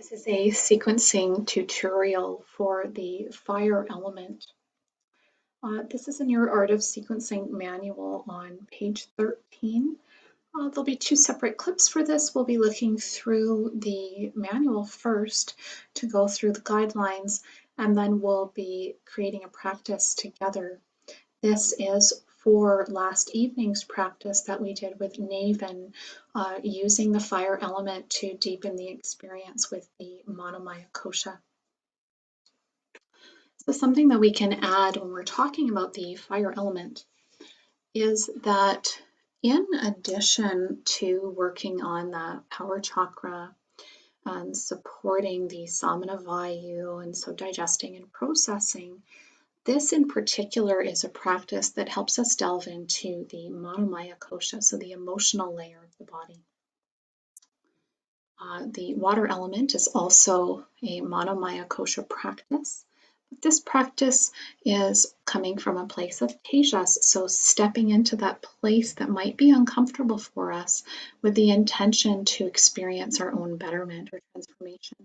This is a sequencing tutorial for the fire element. This is in your Art of Sequencing manual on page 13. There'll be two separate clips for this. We'll be looking through the manual first to go through the guidelines, and then we'll be creating a practice together. This is for last evening's practice that we did with Naven, using the fire element to deepen the experience with the Manomaya Kosha. So something that we can add when we're talking about the fire element is that in addition to working on the power chakra and supporting the samana vayu, and so digesting and processing, this in particular is a practice that helps us delve into the Manomaya Kosha, so the emotional layer of the body. The water element is also a Manomaya Kosha practice. But this practice is coming from a place of tejas, so stepping into that place that might be uncomfortable for us with the intention to experience our own betterment or transformation.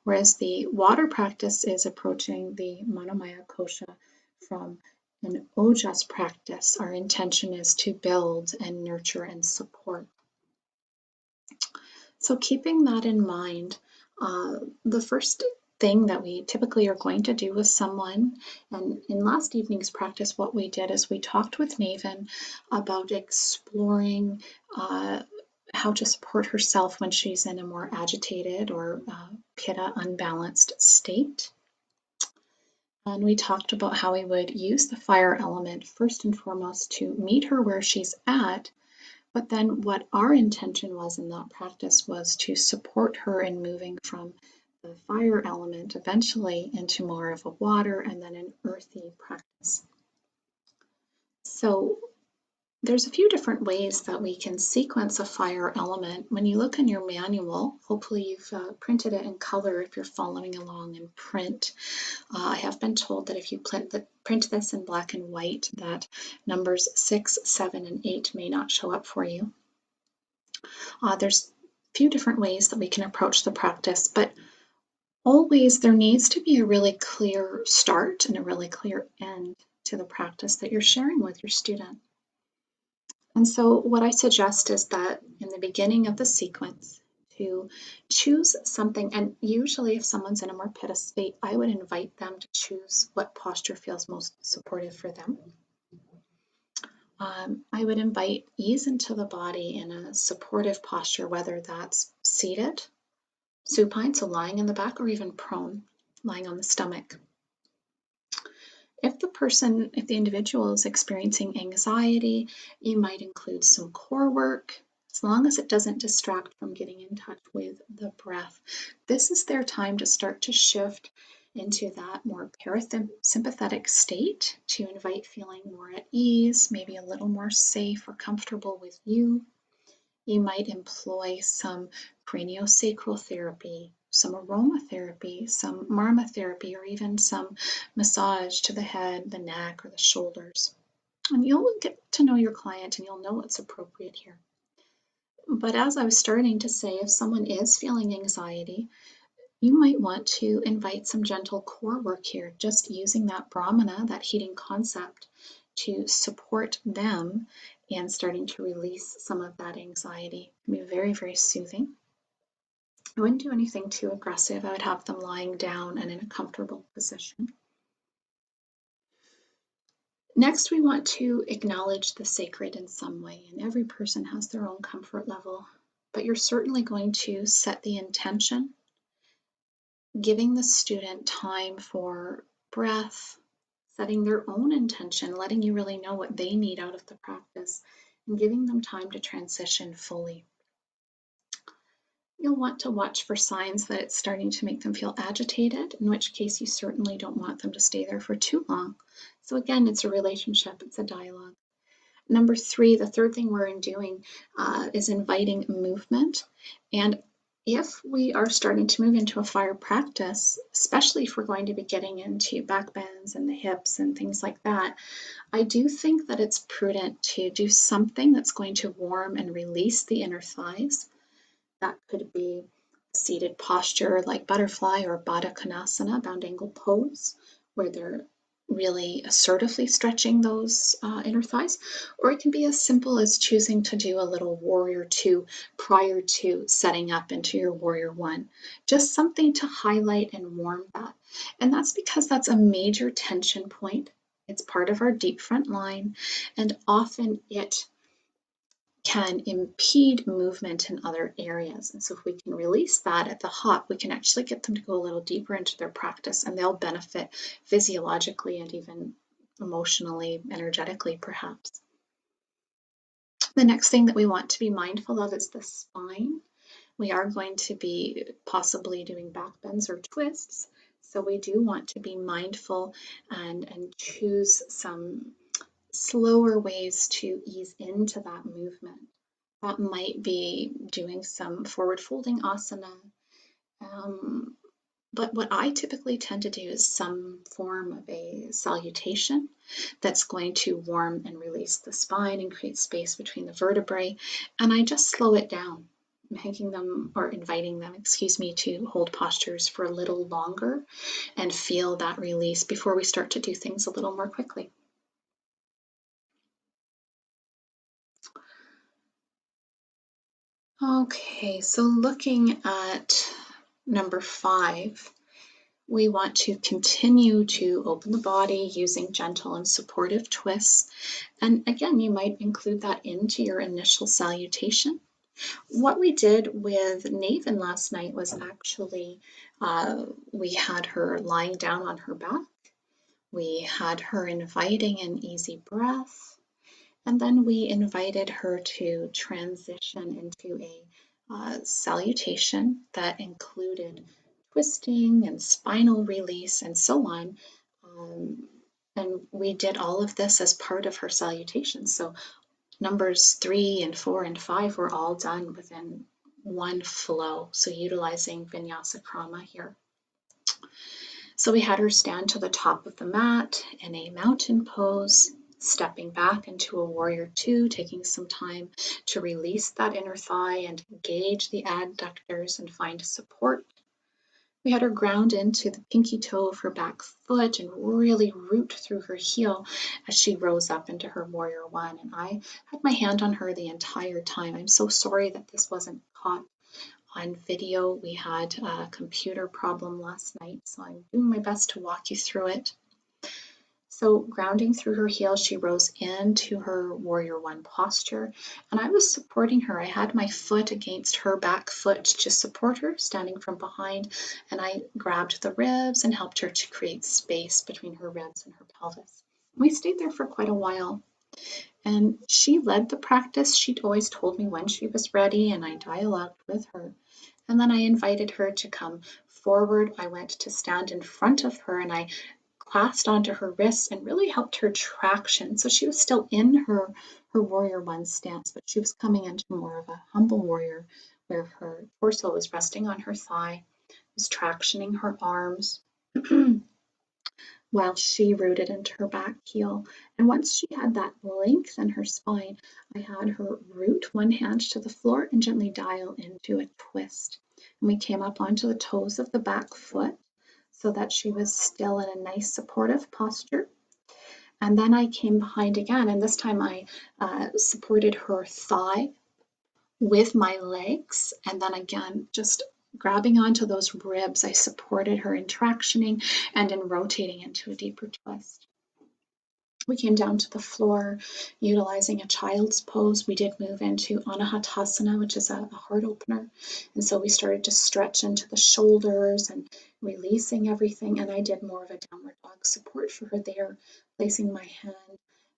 Whereas the water practice is approaching the Manomaya Kosha from an ojas practice. Our intention is to build and nurture and support. So keeping that in mind, the first thing that we typically are going to do with someone, and in last evening's practice, what we did is we talked with Naven about exploring how to support herself when she's in a more agitated or pitta unbalanced state. And we talked about how we would use the fire element first and foremost to meet her where she's at, but then what our intention was in that practice was to support her in moving from the fire element eventually into more of a water and then an earthy practice. So there's a few different ways that we can sequence a fire element. When you look in your manual, hopefully you've printed it in color if you're following along in print. I have been told that if you print this in black and white, that numbers 6, 7, and 8 may not show up for you. There's a few different ways that we can approach the practice, but always there needs to be a really clear start and a really clear end to the practice that you're sharing with your student. And so what I suggest is that in the beginning of the sequence, to choose something, and usually if someone's in a more pitta state, I would invite them to choose what posture feels most supportive for them. I would invite ease into the body in a supportive posture, whether that's seated, supine, so lying in the back, or even prone, lying on the stomach. If the individual is experiencing anxiety, you might include some core work, as long as it doesn't distract from getting in touch with the breath. This is their time to start to shift into that more parasympathetic state, to invite feeling more at ease, maybe a little more safe or comfortable with you. You might employ some craniosacral therapy, some aromatherapy, some marma therapy, or even some massage to the head, the neck, or the shoulders. And you'll get to know your client and you'll know what's appropriate here. But as I was starting to say, if someone is feeling anxiety, you might want to invite some gentle core work here, just using that brahmana, that heating concept, to support them and starting to release some of that anxiety. It can be very, very soothing. I wouldn't do anything too aggressive. I would have them lying down and in a comfortable position. Next, we want to acknowledge the sacred in some way, and every person has their own comfort level, but you're certainly going to set the intention, giving the student time for breath, setting their own intention, letting you really know what they need out of the practice, and giving them time to transition fully. You'll want to watch for signs that it's starting to make them feel agitated, in which case you certainly don't want them to stay there for too long. So again, it's a relationship, it's a dialogue. Number 3, the third thing we're doing is inviting movement. And if we are starting to move into a fire practice, especially if we're going to be getting into back bends and the hips and things like that, I do think that it's prudent to do something that's going to warm and release the inner thighs. That could be seated posture like butterfly or Baddha Konasana, bound angle pose, where they're really assertively stretching those inner thighs, or it can be as simple as choosing to do a little warrior two prior to setting up into your warrior one. Just something to highlight and warm that. And that's because that's a major tension point. It's part of our deep front line, and often it can impede movement in other areas. And so if we can release that at the hop, we can actually get them to go a little deeper into their practice, and they'll benefit physiologically and even emotionally, energetically, perhaps. The next thing that we want to be mindful of is the spine. We are going to be possibly doing back bends or twists, so we do want to be mindful and choose some slower ways to ease into that movement. That might be doing some forward folding asana. But what I typically tend to do is some form of a salutation that's going to warm and release the spine and create space between the vertebrae. And I just slow it down, making them or inviting them, to hold postures for a little longer and feel that release before we start to do things a little more quickly. Okay, so looking at number 5, we want to continue to open the body using gentle and supportive twists. And again, you might include that into your initial salutation. What we did with Naven last night was actually we had her lying down on her back. We had her inviting an easy breath. And then we invited her to transition into a salutation that included twisting and spinal release and so on. And we did all of this as part of her salutation. So numbers 3 and 4 and 5 were all done within one flow. So utilizing Vinyasa Krama here. So we had her stand to the top of the mat in a mountain pose, stepping back into a warrior two, taking some time to release that inner thigh and engage the adductors and find support. We had her ground into the pinky toe of her back foot and really root through her heel as she rose up into her warrior one. And I had my hand on her the entire time. I'm so sorry that this wasn't caught on video. We had a computer problem last night, so I'm doing my best to walk you through it. So grounding through her heel, she rose into her warrior one posture, and I was supporting her. I had my foot against her back foot to support her, standing from behind, and I grabbed the ribs and helped her to create space between her ribs and her pelvis. We stayed there for quite a while, and she led the practice. She'd always told me when she was ready, and I dialogued with her. And then I invited her to come forward. I went to stand in front of her, and I clasped onto her wrists and really helped her traction. So she was still in her warrior one stance, but she was coming into more of a humble warrior where her torso was resting on her thigh, was tractioning her arms while she rooted into her back heel. And once she had that length in her spine, I had her root one hand to the floor and gently dial into a twist. And we came up onto the toes of the back foot so that she was still in a nice supportive posture. And then I came behind again, and this time I supported her thigh with my legs, and then again, just grabbing onto those ribs, I supported her in tractioning and in rotating into a deeper twist. We came down to the floor utilizing a child's pose. We did move into Anahatasana, which is a heart opener. And so we started to stretch into the shoulders and releasing everything. And I did more of a downward dog support for her there, placing my hand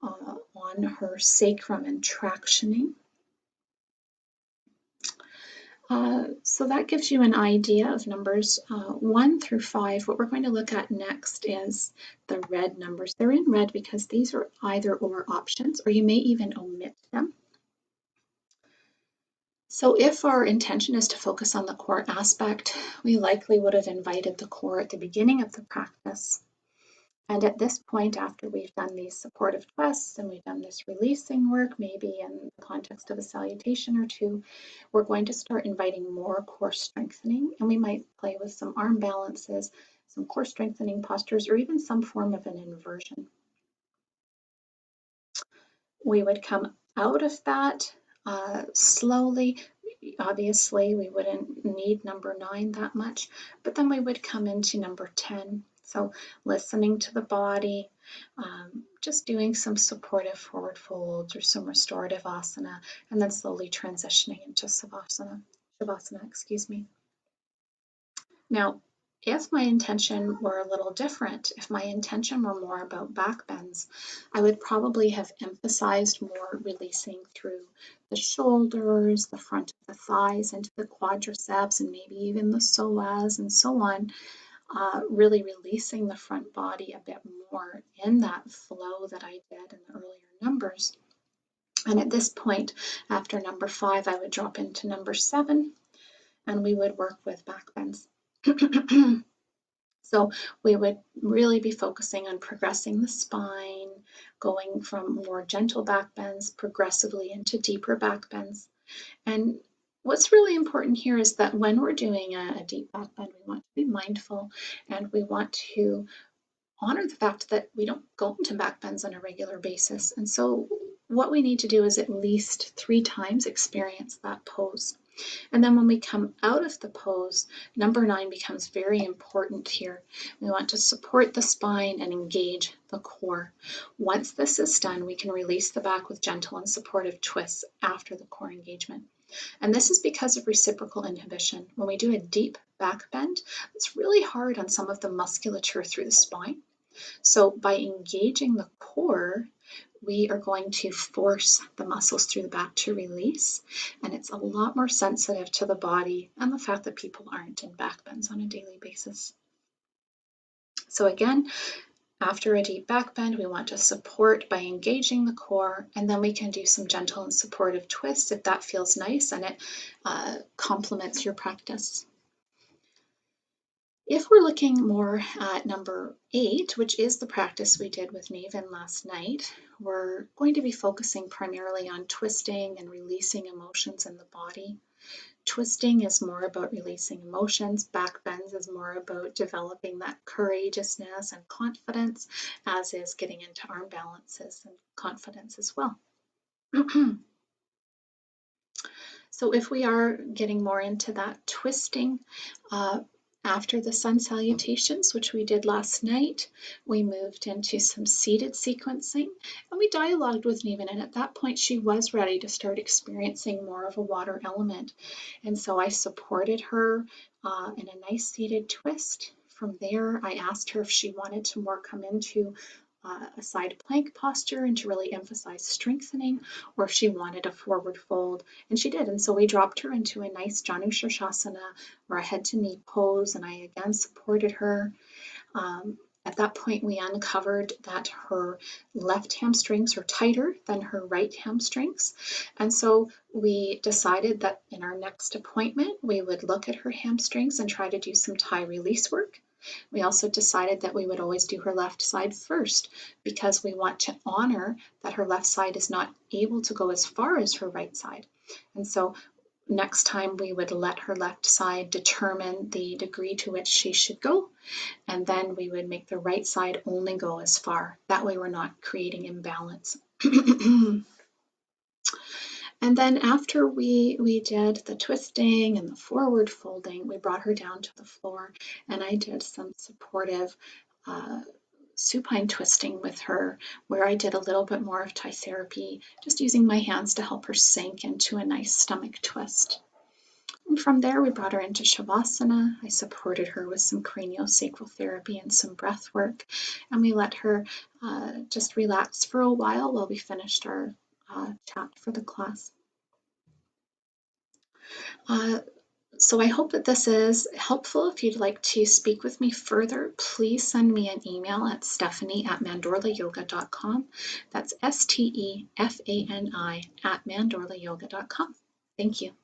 on her sacrum and tractioning. So that gives you an idea of numbers 1 through 5. What we're going to look at next is the red numbers. They're in red because these are either or options, or you may even omit them. So if our intention is to focus on the core aspect, we likely would have invited the core at the beginning of the practice. And at this point, after we've done these supportive twists and we've done this releasing work, maybe in the context of a salutation or two, we're going to start inviting more core strengthening, and we might play with some arm balances, some core strengthening postures, or even some form of an inversion. We would come out of that slowly. Obviously, we wouldn't need number 9 that much, but then we would come into number 10. So listening to the body, just doing some supportive forward folds or some restorative asana, and then slowly transitioning into Shavasana, excuse me. Now, if my intention were a little different, if my intention were more about back bends, I would probably have emphasized more releasing through the shoulders, the front of the thighs, into the quadriceps, and maybe even the psoas and so on, really releasing the front body a bit more in that flow that I did in the earlier numbers. And at this point, after number 5, I would drop into number 7, and we would work with back bends. So we would really be focusing on progressing the spine, going from more gentle back bends progressively into deeper back bends. And what's really important here is that when we're doing a deep back bend, we want to be mindful and we want to honor the fact that we don't go into back bends on a regular basis. And so what we need to do is at least 3 times experience that pose. And then when we come out of the pose, number 9 becomes very important here. We want to support the spine and engage the core. Once this is done, we can release the back with gentle and supportive twists after the core engagement. And this is because of reciprocal inhibition. When we do a deep back bend, it's really hard on some of the musculature through the spine. So by engaging the core, we are going to force the muscles through the back to release, and it's a lot more sensitive to the body and the fact that people aren't in back bends on a daily basis. So again, after a deep back bend, we want to support by engaging the core, and then we can do some gentle and supportive twists if that feels nice and it complements your practice. If we're looking more at number 8, which is the practice we did with Naven last night, we're going to be focusing primarily on twisting and releasing emotions in the body. Twisting is more about releasing emotions. Back bends is more about developing that courageousness and confidence, as is getting into arm balances and confidence as well. So if we are getting more into that twisting, after the sun salutations, which we did last night, we moved into some seated sequencing, and we dialogued with Neven, and at that point she was ready to start experiencing more of a water element. And so I supported her in a nice seated twist. From there, I asked her if she wanted to more come into a side plank posture and to really emphasize strengthening, or if she wanted a forward fold, and she did. And so we dropped her into a nice Janu Shirshasana or a head to knee pose, and I again supported her. At that point, we uncovered that her left hamstrings are tighter than her right hamstrings. And so we decided that in our next appointment, we would look at her hamstrings and try to do some tie release work. We also decided that we would always do her left side first because we want to honor that her left side is not able to go as far as her right side. And so next time we would let her left side determine the degree to which she should go, and then we would make the right side only go as far. That way we're not creating imbalance. And then after we did the twisting and the forward folding, we brought her down to the floor, and I did some supportive supine twisting with her, where I did a little bit more of Thai therapy, just using my hands to help her sink into a nice stomach twist. And from there, we brought her into Shavasana. I supported her with some craniosacral therapy and some breath work, and we let her just relax for a while we finished our chat for the class. So I hope that this is helpful. If you'd like to speak with me further, please send me an email at stephanie@mandorlayoga.com. That's STEFANI@mandorlayoga.com. Thank you.